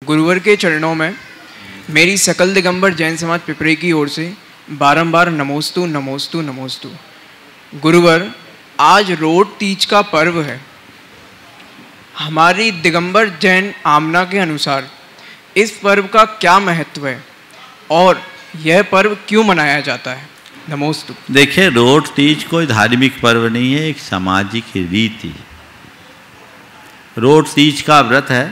गुरुवर के चरणों में मेरी सकल दिगंबर जैन समाज पिपरे की ओर से बारंबार नमोस्तु नमोस्तु नमोस्तु। गुरुवर, आज रोड तीज का पर्व है। हमारी दिगंबर जैन आमना के अनुसार इस पर्व का क्या महत्व है और यह पर्व क्यों मनाया जाता है? नमोस्तु। देखिए, रोड तीज कोई धार्मिक पर्व नहीं है, एक सामाजिक रीति। रोड तीज का व्रत है,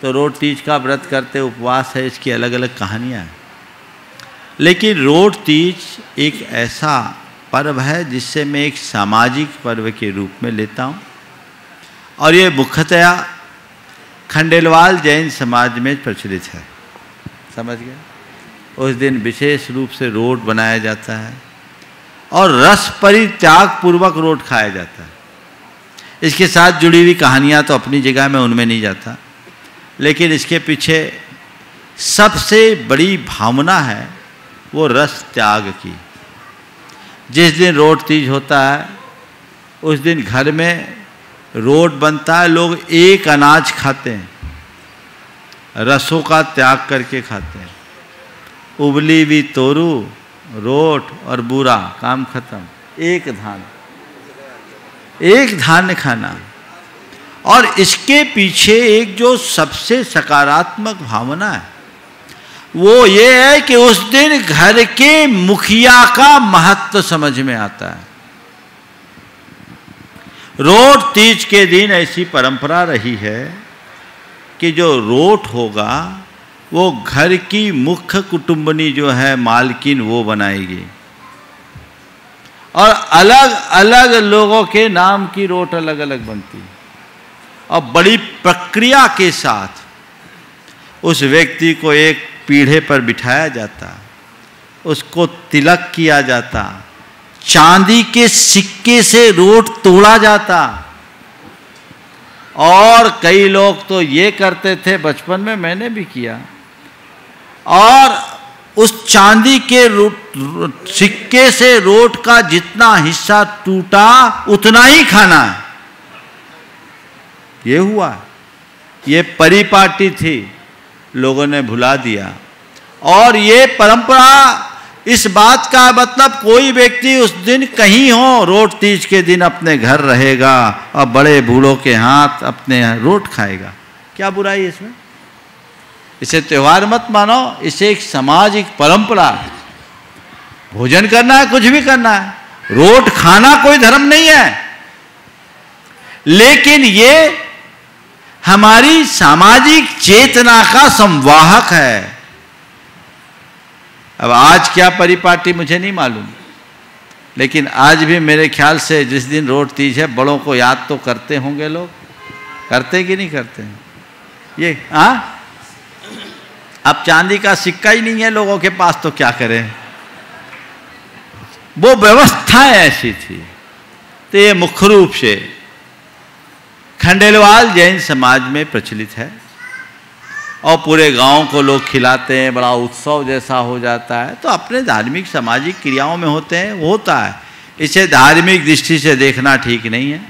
तो रोड तीज का व्रत करते उपवास है, इसकी अलग अलग कहानियाँ हैं। लेकिन रोड तीज एक ऐसा पर्व है जिससे मैं एक सामाजिक पर्व के रूप में लेता हूँ, और ये मुख्यतया खंडेलवाल जैन समाज में प्रचलित है। समझ गए? उस दिन विशेष रूप से रोट बनाया जाता है और रस परित्याग पूर्वक रोट खाया जाता है। इसके साथ जुड़ी हुई कहानियाँ तो अपनी जगह में उनमें नहीं जाता, लेकिन इसके पीछे सबसे बड़ी भावना है वो रस त्याग की। जिस दिन रोट तीज होता है उस दिन घर में रोट बनता है, लोग एक अनाज खाते हैं, रसों का त्याग करके खाते हैं। उबली भी तोरू, रोट और बूरा, काम खत्म। एक धान्य खाना। और इसके पीछे एक जो सबसे सकारात्मक भावना है वो ये है कि उस दिन घर के मुखिया का महत्व समझ में आता है। रोट तीज के दिन ऐसी परंपरा रही है कि जो रोट होगा वो घर की मुख्य कुटुंबनी जो है मालकिन वो बनाएगी, और अलग अलग लोगों के नाम की रोट अलग अलग बनती है। और बड़ी प्रक्रिया के साथ उस व्यक्ति को एक पीढ़े पर बिठाया जाता, उसको तिलक किया जाता, चांदी के सिक्के से रोट तोड़ा जाता। और कई लोग तो ये करते थे, बचपन में मैंने भी किया, और उस चांदी के सिक्के से रोट का जितना हिस्सा टूटा उतना ही खाना है। ये हुआ, ये परिपाटी थी, लोगों ने भुला दिया। और ये परंपरा इस बात का मतलब कोई व्यक्ति उस दिन कहीं हो, रोट तीज के दिन अपने घर रहेगा और बड़े बूढ़ों के हाथ अपने रोट खाएगा। क्या बुराई है इसमें? इसे त्योहार मत मानो, इसे एक सामाजिक परंपरा है। भोजन करना है, कुछ भी करना है, रोट खाना कोई धर्म नहीं है, लेकिन ये हमारी सामाजिक चेतना का संवाहक है। अब आज क्या परिपाटी मुझे नहीं मालूम, लेकिन आज भी मेरे ख्याल से जिस दिन रोट तीज है बड़ों को याद तो करते होंगे लोग। करते कि नहीं करते हैं? ये अब चांदी का सिक्का ही नहीं है लोगों के पास, तो क्या करें? वो व्यवस्था ऐसी थी। तो ये मुख्य रूप से खंडेलवाल जैन समाज में प्रचलित है, और पूरे गांव को लोग खिलाते हैं, बड़ा उत्सव जैसा हो जाता है। तो अपने धार्मिक सामाजिक क्रियाओं में होते हैं, वो होता है। इसे धार्मिक दृष्टि से देखना ठीक नहीं है,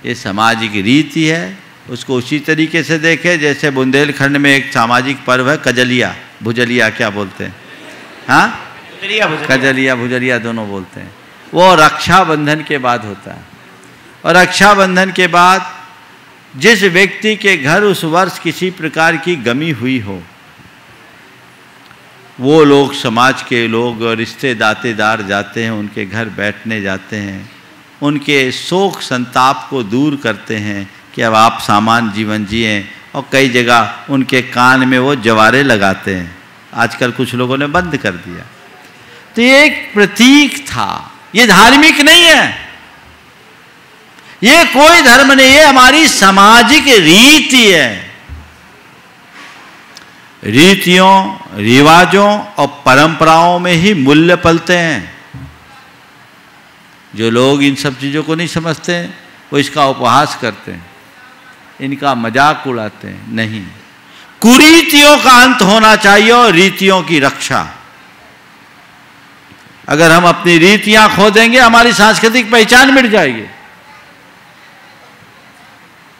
ये सामाजिक रीति है, उसको उसी तरीके से देखें जैसे बुंदेलखंड में एक सामाजिक पर्व है कजलिया भुजलिया, क्या बोलते हैं? हाँ, कजलिया भुजलिया दोनों बोलते हैं। वो रक्षाबंधन के बाद होता है, और रक्षाबंधन के बाद जिस व्यक्ति के घर उस वर्ष किसी प्रकार की गमी हुई हो, वो लोग, समाज के लोग, रिश्ते दातेदार जाते हैं, उनके घर बैठने जाते हैं, उनके शोक संताप को दूर करते हैं कि अब आप सामान्य जीवन जिएं, और कई जगह उनके कान में वो जवारे लगाते हैं। आजकल कुछ लोगों ने बंद कर दिया। तो ये एक प्रतीक था, ये धार्मिक नहीं है, ये कोई धर्म नहीं है, हमारी सामाजिक रीति है। रीतियों, रिवाजों और परंपराओं में ही मूल्य पलते हैं। जो लोग इन सब चीज़ों को नहीं समझते हैं वो इसका उपहास करते हैं, इनका मजाक उड़ाते हैं। नहीं, कुरीतियों का अंत होना चाहिए और रीतियों की रक्षा। अगर हम अपनी रीतियां खो देंगे, हमारी सांस्कृतिक पहचान मिट जाएगी।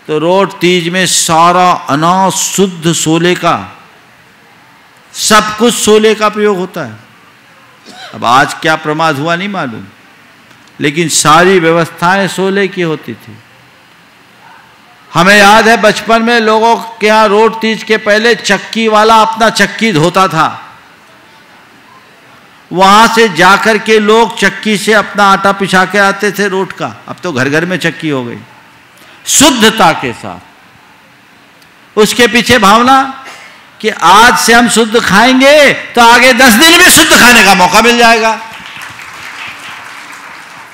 तो रोट तीज में सारा अनाज शुद्ध सोले का, सब कुछ सोले का प्रयोग होता है। अब आज क्या प्रमाद हुआ नहीं मालूम, लेकिन सारी व्यवस्थाएं सोले की होती थी। हमें याद है बचपन में लोगों के यहाँ रोट तीज के पहले चक्की वाला अपना चक्की धोता था, वहां से जाकर के लोग चक्की से अपना आटा पिसा के आते थे रोट का। अब तो घर घर में चक्की हो गई, शुद्धता के साथ। उसके पीछे भावना कि आज से हम शुद्ध खाएंगे तो आगे 10 दिन भी शुद्ध खाने का मौका मिल जाएगा।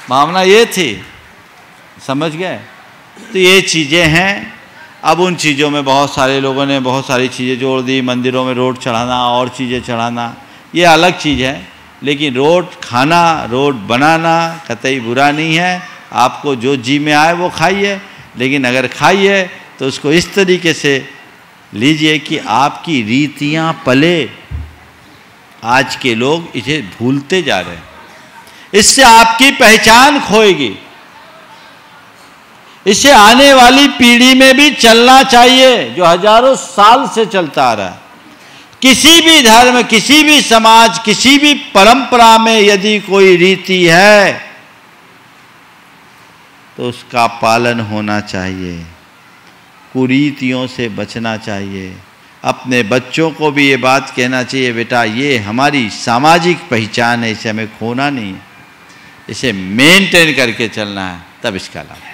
भावना ये थी, समझ गए? तो ये चीजें हैं। अब उन चीज़ों में बहुत सारे लोगों ने बहुत सारी चीज़ें जोड़ दी, मंदिरों में रोट चढ़ाना और चीज़ें चढ़ाना, ये अलग चीज़ है। लेकिन रोट खाना, रोट बनाना कतई बुरा नहीं है। आपको जो जी में आए वो खाइए, लेकिन अगर खाइए तो उसको इस तरीके से लीजिए कि आपकी रीतियां पले। आज के लोग इसे भूलते जा रहे हैं, इससे आपकी पहचान खोएगी। इससे आने वाली पीढ़ी में भी चलना चाहिए जो हजारों साल से चलता आ रहा है। किसी भी धर्म, किसी भी समाज, किसी भी परंपरा में यदि कोई रीति है तो उसका पालन होना चाहिए, कुरीतियों से बचना चाहिए। अपने बच्चों को भी ये बात कहना चाहिए, बेटा ये हमारी सामाजिक पहचान है, इसे हमें खोना नहीं है, इसे मेंटेन करके चलना है, तब इसका लाभ।